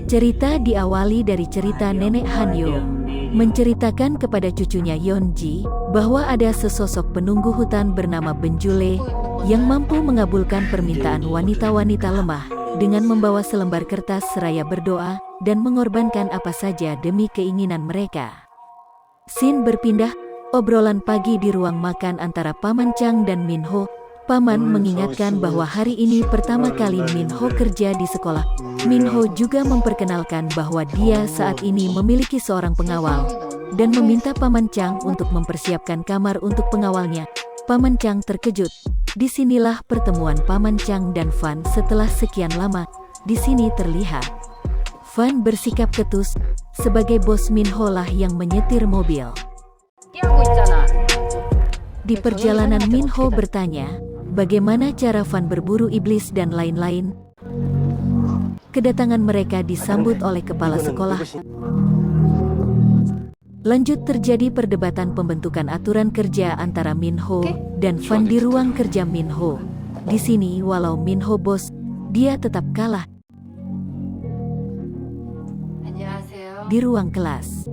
Cerita diawali dari cerita nenek Hanyo menceritakan kepada cucunya Yeonji bahwa ada sesosok penunggu hutan bernama Benjule yang mampu mengabulkan permintaan wanita-wanita lemah dengan membawa selembar kertas seraya berdoa dan mengorbankan apa saja demi keinginan mereka. Scene berpindah, obrolan pagi di ruang makan antara Paman Chang dan Minho. Paman mengingatkan bahwa hari ini pertama kali Minho kerja di sekolah. Minho juga memperkenalkan bahwa dia saat ini memiliki seorang pengawal dan meminta Paman Chang untuk mempersiapkan kamar untuk pengawalnya. Paman Chang terkejut. Disinilah pertemuan Paman Chang dan Fan setelah sekian lama. Di sini terlihat Fan bersikap ketus. Sebagai bos, Minho lah yang menyetir mobil. Di perjalanan Minho bertanya, bagaimana cara Fan berburu iblis dan lain-lain. Kedatangan mereka disambut oleh kepala sekolah. Lanjut terjadi perdebatan pembentukan aturan kerja antara Minho dan Fan di ruang kerja Minho. Di sini walau Minho bos, dia tetap kalah. Di ruang kelas,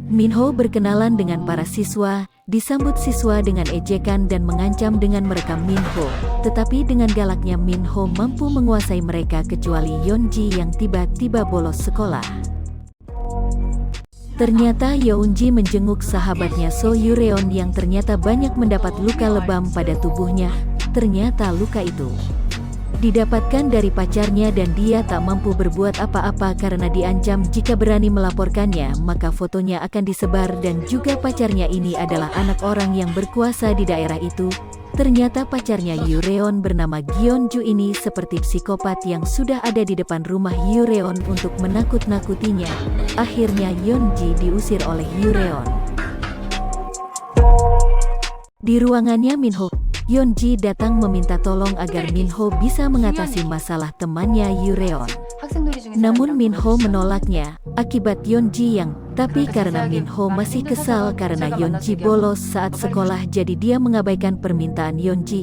Minho berkenalan dengan para siswa, disambut siswa dengan ejekan dan mengancam dengan merekam Minho. Tetapi dengan galaknya Minho mampu menguasai mereka kecuali Yeonji yang tiba-tiba bolos sekolah. Ternyata Yeonji menjenguk sahabatnya So Yureon yang ternyata banyak mendapat luka lebam pada tubuhnya. Ternyata luka itu didapatkan dari pacarnya dan dia tak mampu berbuat apa-apa karena diancam jika berani melaporkannya maka fotonya akan disebar dan juga pacarnya ini adalah anak orang yang berkuasa di daerah itu. Ternyata pacarnya Yureon bernama Gyeonju ini seperti psikopat yang sudah ada di depan rumah Yureon untuk menakut-nakutinya. Akhirnya Yeonji diusir oleh Yureon. Di ruangannya Minho, Yeonji datang meminta tolong agar Minho bisa mengatasi masalah temannya Yureon. Namun Minho menolaknya, akibat Yeonji yang tapi karena Minho masih kesal karena Yeonji bolos saat sekolah jadi dia mengabaikan permintaan Yeonji.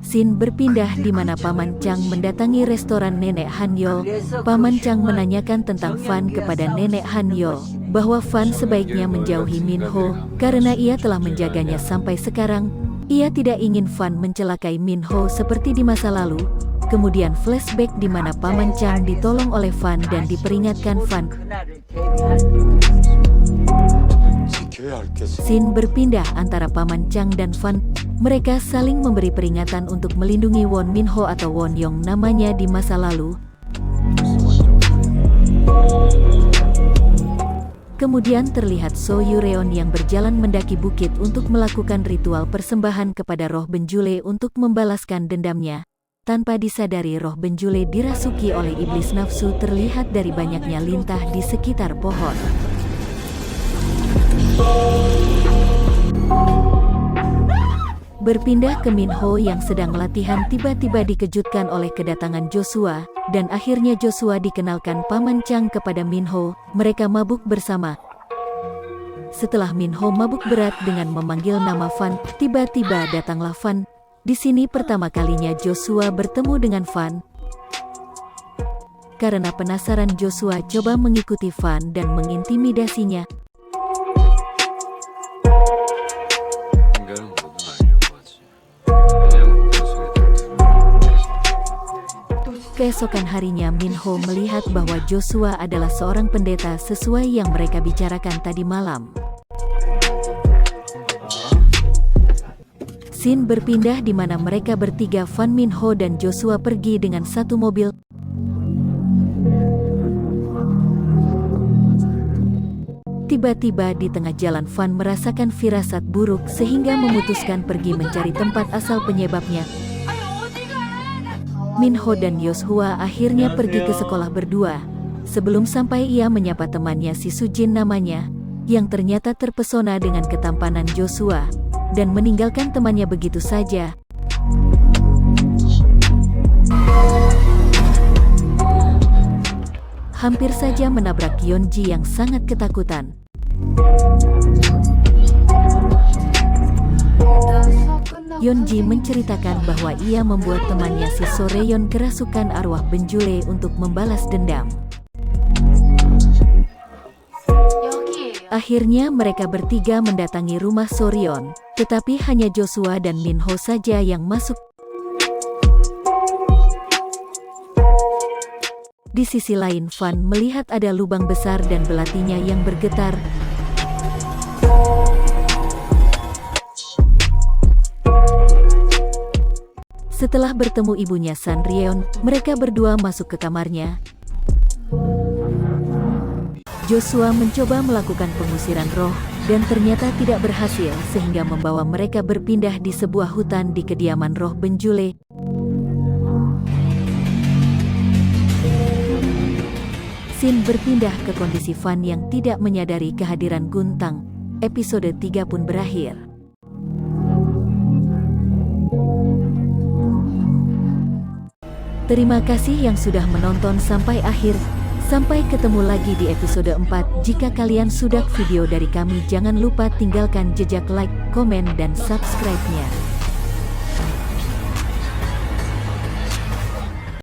Scene berpindah di mana Paman Chang mendatangi restoran Nenek Hanyo. Paman Chang menanyakan tentang Fan kepada Nenek Hanyo, bahwa Fan sebaiknya menjauhi Minho karena ia telah menjaganya sampai sekarang. Ia tidak ingin Fan mencelakai Minho seperti di masa lalu. Kemudian flashback di mana Paman Chang ditolong oleh Fan dan diperingatkan Fan. Scene berpindah antara Paman Chang dan Fan. Mereka saling memberi peringatan untuk melindungi Won Minho atau Won Yong namanya di masa lalu. Kemudian terlihat So Yureon yang berjalan mendaki bukit untuk melakukan ritual persembahan kepada roh Benjule untuk membalaskan dendamnya. Tanpa disadari roh Benjule dirasuki oleh iblis nafsu terlihat dari banyaknya lintah di sekitar pohon. Berpindah ke Minho yang sedang latihan tiba-tiba dikejutkan oleh kedatangan Joshua, dan akhirnya Joshua dikenalkan Paman Chang kepada Minho. Mereka mabuk bersama. Setelah Minho mabuk berat dengan memanggil nama Fan, tiba-tiba datanglah Fan. Di sini pertama kalinya Joshua bertemu dengan Fan. Karena penasaran Joshua coba mengikuti Fan dan mengintimidasinya. Keesokan harinya Minho melihat bahwa Joshua adalah seorang pendeta sesuai yang mereka bicarakan tadi malam. Scene berpindah di mana mereka bertiga Fan, Minho dan Joshua pergi dengan satu mobil. Tiba-tiba di tengah jalan Fan merasakan firasat buruk sehingga memutuskan pergi mencari tempat asal penyebabnya. Minho dan Joshua akhirnya pergi ke sekolah berdua. Sebelum sampai ia menyapa temannya si Sujin namanya, yang ternyata terpesona dengan ketampanan Joshua, dan meninggalkan temannya begitu saja. Hampir saja menabrak Yeonji yang sangat ketakutan. Yeonji menceritakan bahwa ia membuat temannya si Soreyon kerasukan arwah Benjule untuk membalas dendam. Akhirnya mereka bertiga mendatangi rumah Soreyon, tetapi hanya Joshua dan Minho saja yang masuk. Di sisi lain, Fan melihat ada lubang besar dan belatinya yang bergetar. Setelah bertemu ibunya San Ryeon, mereka berdua masuk ke kamarnya. Joshua mencoba melakukan pengusiran roh, dan ternyata tidak berhasil sehingga membawa mereka berpindah di sebuah hutan di kediaman roh Benjule. Scene berpindah ke kondisi Fan yang tidak menyadari kehadiran Guntang. Episode 3 pun berakhir. Terima kasih yang sudah menonton sampai akhir. Sampai ketemu lagi di episode 4. Jika kalian suka video dari kami, jangan lupa tinggalkan jejak like, komen, dan subscribe-nya.